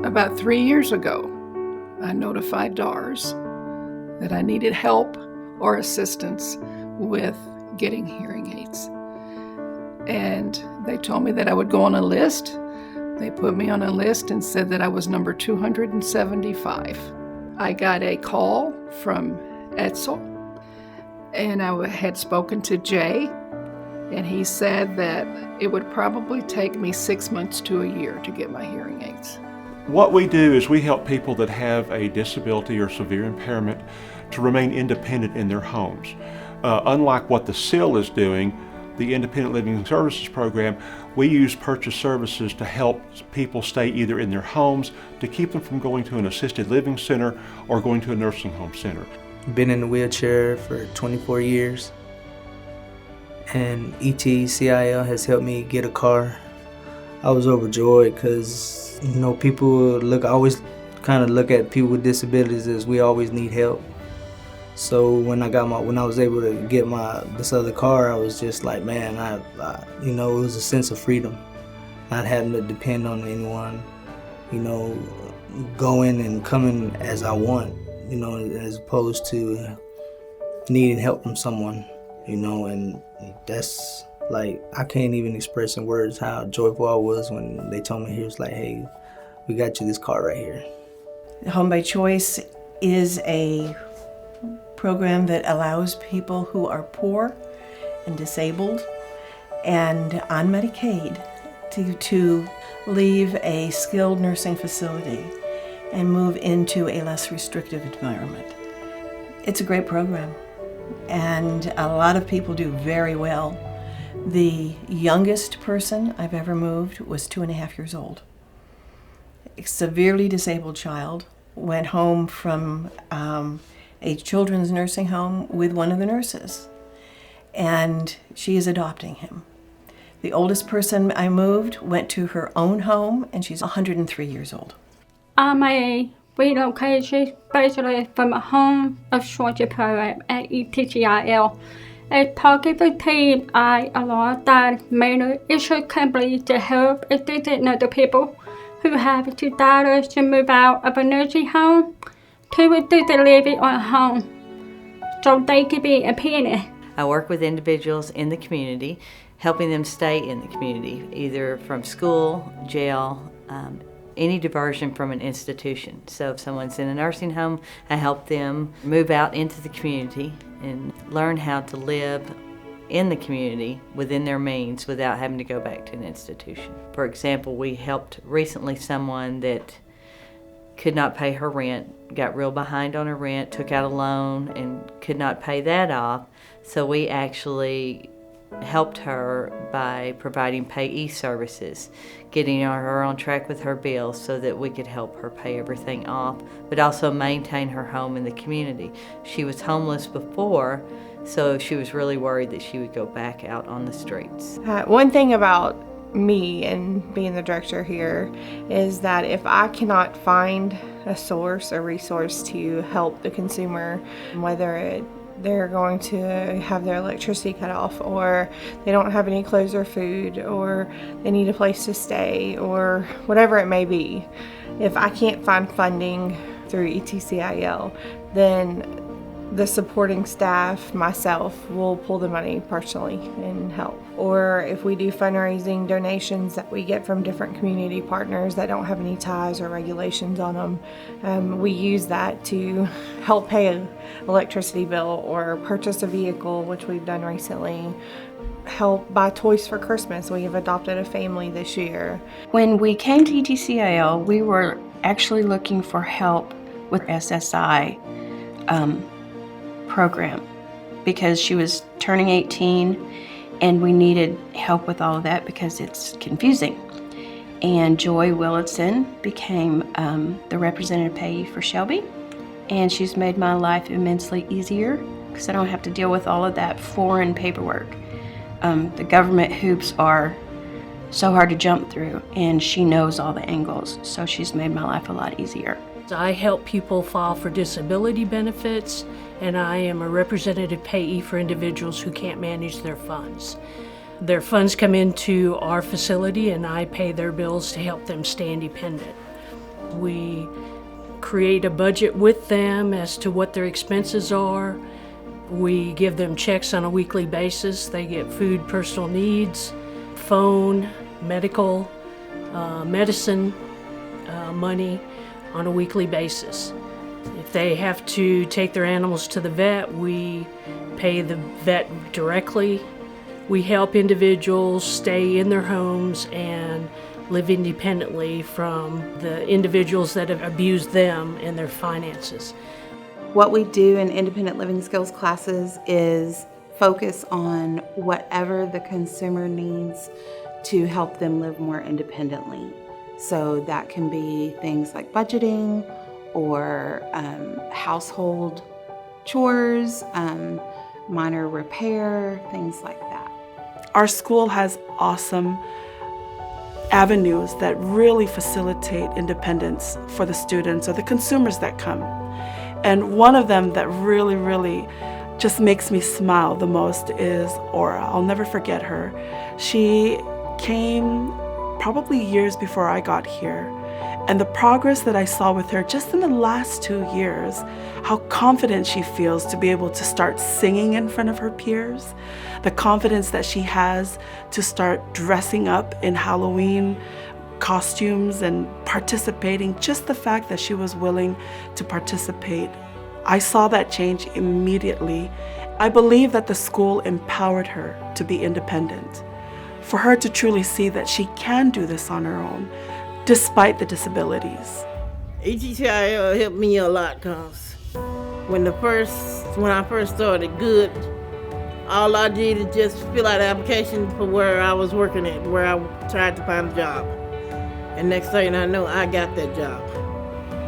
About 3 years ago, I notified DARS that I needed help or assistance with getting hearing aids. And they told me that I would go on a list. They put me on a list and said that I was number 275. I got a call from ETCIL, and I had spoken to Jay, and he said that it would probably take me 6 months to a year to get my hearing aids. What we do is we help people that have a disability or severe impairment to remain independent in their homes. Unlike what the ETCIL is doing, the Independent Living Services Program, we use purchase services to help people stay either in their homes, to keep them from going to an assisted living center or going to a nursing home center. Been in a wheelchair for 24 years, and ETCIL has helped me get a car. I was overjoyed because, people always kind of look at people with disabilities as we always need help. So when I was able to get this other car, I was just like, man, it was a sense of freedom, not having to depend on anyone, going and coming as I want, as opposed to needing help from someone, and that's like, I can't even express in words how joyful I was when they told me, he was like, hey, we got you this car right here. Home by Choice is a program that allows people who are poor and disabled and on Medicaid to leave a skilled nursing facility and move into a less restrictive environment. It's a great program, and a lot of people do very well. The youngest person I've ever moved was 2.5 years old. A severely disabled child, went home from a children's nursing home with one of the nurses, and she is adopting him. The oldest person I moved went to her own home, and she's 103 years old. I relocated basically from a home of shortage program at ETCIL. As part of the team, I allowed that mainly issue company to help assisting other people who have desires to move out of a nursing home to assisted living or home, so they could be independent. I work with individuals in the community, helping them stay in the community, either from school, jail, any diversion from an institution. So if someone's in a nursing home, I help them move out into the community and learn how to live in the community within their means without having to go back to an institution. For example, we helped recently someone that could not pay her rent, got real behind on her rent, took out a loan and could not pay that off. So we actually helped her by providing payee services, getting her on track with her bills so that we could help her pay everything off, but also maintain her home in the community. She was homeless before, so she was really worried that she would go back out on the streets. One thing about me and being the director here is that if I cannot find a source, a resource to help the consumer, whether they're going to have their electricity cut off, or they don't have any clothes or food, or they need a place to stay, or whatever it may be, if I can't find funding through ETCIL, then the supporting staff, myself, will pull the money personally and help. Or if we do fundraising donations that we get from different community partners that don't have any ties or regulations on them, we use that to help pay an electricity bill or purchase a vehicle, which we've done recently. Help buy toys for Christmas. We have adopted a family this year. When we came to ETCIL, we were actually looking for help with SSI program because she was turning 18 and we needed help with all of that because it's confusing. And Joy Willitson became the representative payee for Shelby, and she's made my life immensely easier because I don't have to deal with all of that foreign paperwork. The government hoops are so hard to jump through, and she knows all the angles, so she's made my life a lot easier. I help people file for disability benefits, and I am a representative payee for individuals who can't manage their funds. Their funds come into our facility and I pay their bills to help them stay independent. We create a budget with them as to what their expenses are. We give them checks on a weekly basis. They get food, personal needs, phone, medical, medicine, money on a weekly basis. If they have to take their animals to the vet, we pay the vet directly. We help individuals stay in their homes and live independently from the individuals that have abused them and their finances. What we do in independent living skills classes is focus on whatever the consumer needs to help them live more independently. So that can be things like budgeting or household chores, minor repair, things like that. Our school has awesome avenues that really facilitate independence for the students or the consumers that come. And one of them that really just makes me smile the most is Aura. I'll never forget her. She came probably years before I got here. And the progress that I saw with her just in the last 2 years, how confident she feels to be able to start singing in front of her peers, the confidence that she has to start dressing up in Halloween costumes and participating, just the fact that she was willing to participate. I saw that change immediately. I believe that the school empowered her to be independent, for her to truly see that she can do this on her own, despite the disabilities. ETCIL helped me a lot because when I first started good, all I did is just fill out the application for where I was working at, where I tried to find a job. And next thing I know, I got that job.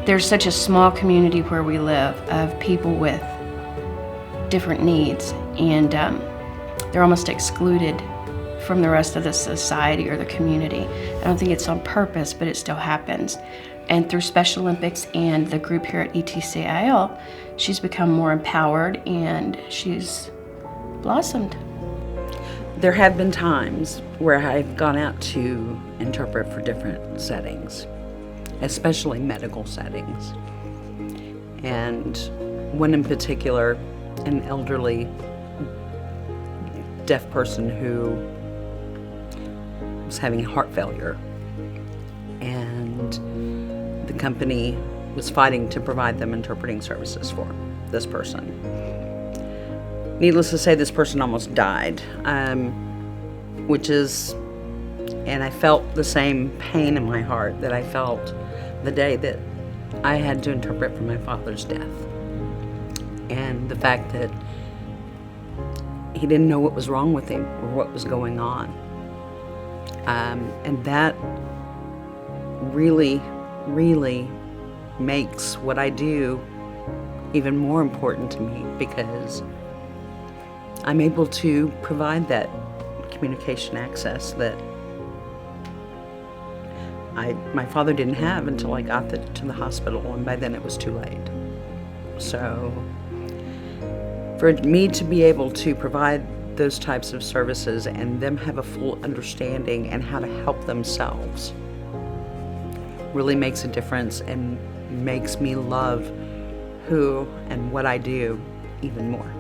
There's such a small community where we live of people with different needs, and they're almost excluded from the rest of the society or the community. I don't think it's on purpose, but it still happens. And through Special Olympics and the group here at ETCIL, she's become more empowered and she's blossomed. There have been times where I've gone out to interpret for different settings, especially medical settings. And one in particular, an elderly deaf person who was having heart failure, and the company was fighting to provide them interpreting services for this person. Needless to say, this person almost died, and I felt the same pain in my heart that I felt the day that I had to interpret for my father's death. And the fact that he didn't know what was wrong with him or what was going on. And that really makes what I do even more important to me, because I'm able to provide that communication access that my father didn't have until I got to the hospital, and by then it was too late. So for me to be able to provide those types of services and them have a full understanding and how to help themselves really makes a difference and makes me love who and what I do even more.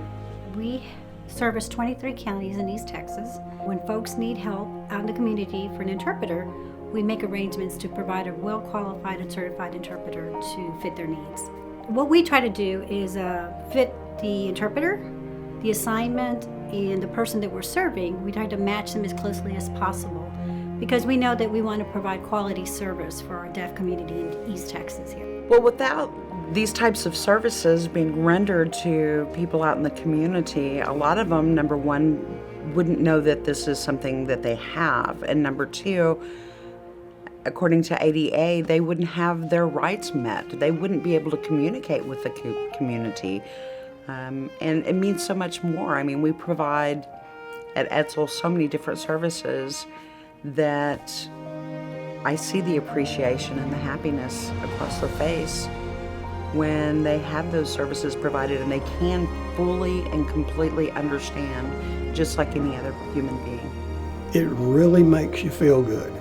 We service 23 counties in East Texas. When folks need help out in the community for an interpreter, we make arrangements to provide a well-qualified and certified interpreter to fit their needs. What we try to do is fit the interpreter, the assignment, and the person that we're serving. We try to match them as closely as possible, because we know that we want to provide quality service for our deaf community in East Texas here. Well, without these types of services being rendered to people out in the community, a lot of them, number one, wouldn't know that this is something that they have, and number two, according to ADA, they wouldn't have their rights met. They wouldn't be able to communicate with the community. And it means so much more. I mean, we provide at ETCIL so many different services that I see the appreciation and the happiness across their face when they have those services provided and they can fully and completely understand, just like any other human being. It really makes you feel good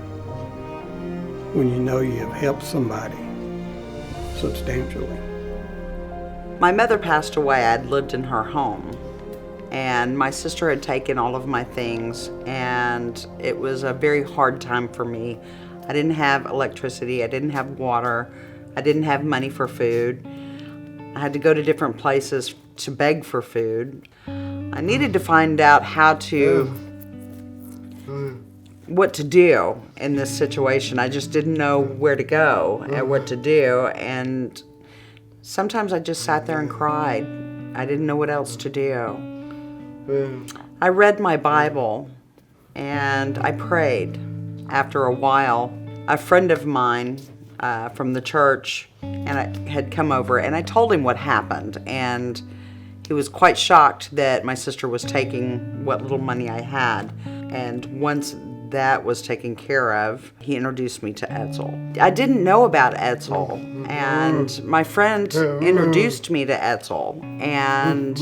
when you know you have helped somebody substantially. My mother passed away. I'd lived in her home, and my sister had taken all of my things, and it was a very hard time for me. I didn't have electricity, I didn't have water, I didn't have money for food. I had to go to different places to beg for food. I needed to find out what to do in this situation. I just didn't know where to go and what to do, and sometimes I just sat there and cried. I didn't know what else to do. I read my Bible and I prayed. After a while, a friend of mine from the church had come over, and I told him what happened, and he was quite shocked that my sister was taking what little money I had. And once that was taken care of, he introduced me to ETCIL. I didn't know about ETCIL, and my friend introduced me to ETCIL, and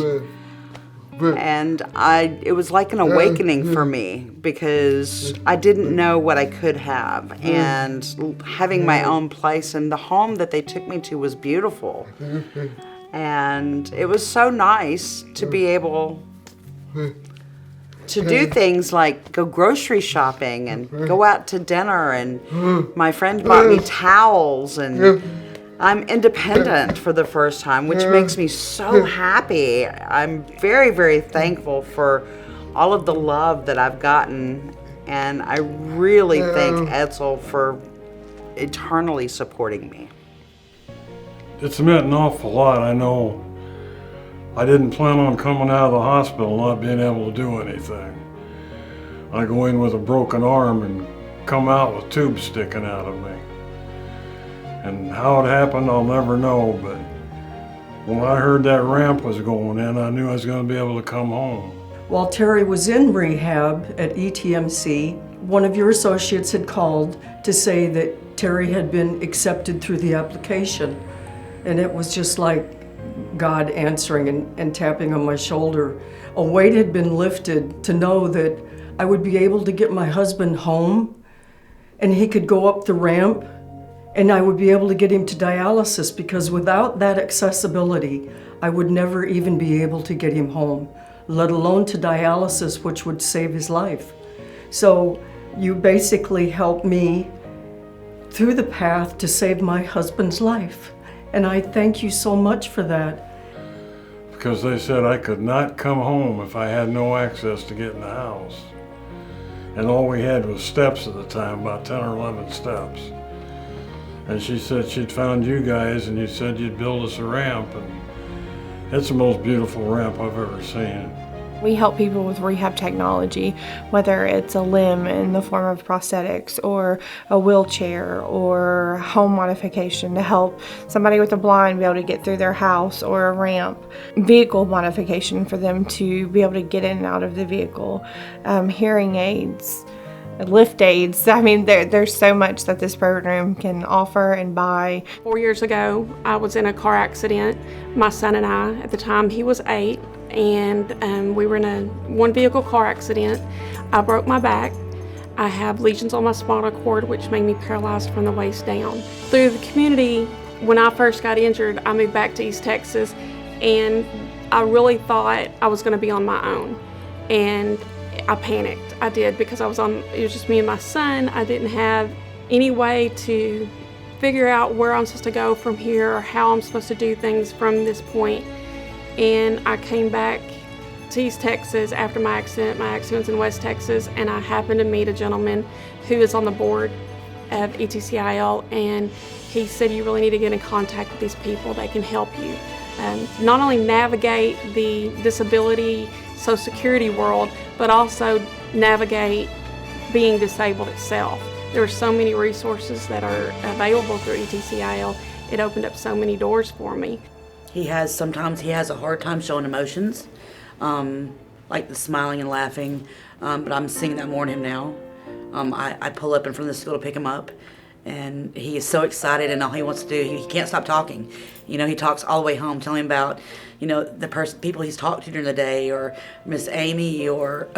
it was like an awakening for me, because I didn't know what I could have, and having my own place, and the home that they took me to was beautiful, and it was so nice to be able to do things like go grocery shopping and go out to dinner, and my friend bought me towels, and I'm independent for the first time, which makes me so happy. I'm very, very thankful for all of the love that I've gotten, and I really thank ETCIL for eternally supporting me. It's meant an awful lot. I know I didn't plan on coming out of the hospital not being able to do anything. I go in with a broken arm and come out with tubes sticking out of me. And how it happened, I'll never know, but when I heard that ramp was going in, I knew I was going to be able to come home. While Terry was in rehab at ETMC, one of your associates had called to say that Terry had been accepted through the application. And it was just like God answering and tapping on my shoulder. A weight had been lifted to know that I would be able to get my husband home, and he could go up the ramp, and I would be able to get him to dialysis, because without that accessibility, I would never even be able to get him home, let alone to dialysis, which would save his life. So you basically helped me through the path to save my husband's life. And I thank you so much for that. Because they said I could not come home if I had no access to get in the house. And all we had was steps at the time, about 10 or 11 steps. And she said she'd found you guys, and you said you'd build us a ramp, and it's the most beautiful ramp I've ever seen. We help people with rehab technology, whether it's a limb in the form of prosthetics or a wheelchair or home modification to help somebody with a blind be able to get through their house, or a ramp, vehicle modification for them to be able to get in and out of the vehicle, hearing aids, lift aids. I mean, there's so much that this program can offer and buy. 4 years ago, I was in a car accident. My son and I, at the time, he was 8, and we were in a one-vehicle car accident. I broke my back. I have lesions on my spinal cord, which made me paralyzed from the waist down. Through the community, when I first got injured, I moved back to East Texas, and I really thought I was going to be on my own. And I panicked. I did, because it was just me and my son. I didn't have any way to figure out where I'm supposed to go from here, or how I'm supposed to do things from this point. And I came back to East Texas after my accident. My accident was in West Texas, and I happened to meet a gentleman who is on the board of ETCIL, and he said, you really need to get in contact with these people. They can help you not only navigate the disability Social Security world, but also navigate being disabled itself. There are so many resources that are available through ETCIL. It opened up so many doors for me. Sometimes he has a hard time showing emotions, like the smiling and laughing, but I'm seeing that more in him now. I pull up in front of the school to pick him up, and he is so excited, and all he wants to do, he can't stop talking. You know, he talks all the way home, telling him about, you know, the people he's talked to during the day, or Miss Amy, or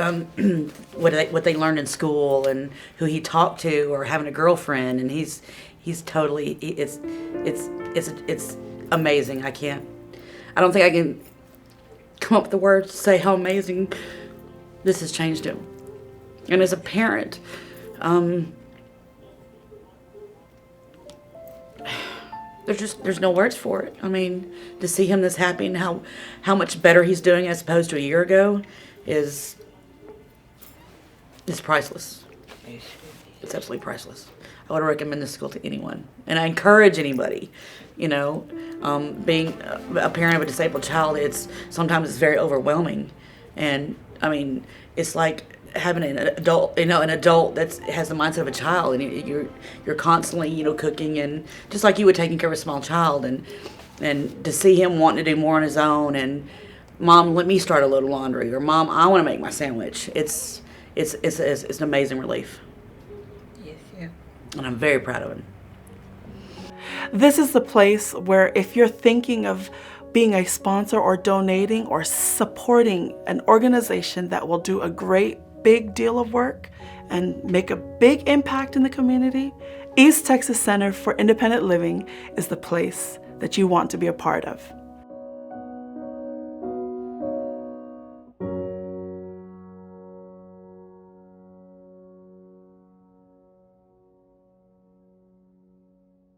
what they learned in school, and who he talked to, or having a girlfriend, and he's totally, it's it's amazing. I don't think I can come up with the words to say how amazing this has changed him. And as a parent, there's no words for it. I mean, to see him this happy and how much better he's doing as opposed to a year ago is priceless. It's absolutely priceless. I would recommend this school to anyone, and I encourage anybody. You know, being a parent of a disabled child, sometimes it's very overwhelming, and I mean, it's like having an adult that has the mindset of a child, and you're constantly, cooking, and just like you would taking care of a small child, and to see him wanting to do more on his own, and Mom, let me start a load of laundry, or Mom, I want to make my sandwich. It's an amazing relief. Yes, yeah. And I'm very proud of him. This is the place where if you're thinking of being a sponsor or donating or supporting an organization that will do a great big deal of work and make a big impact in the community, East Texas Center for Independent Living is the place that you want to be a part of.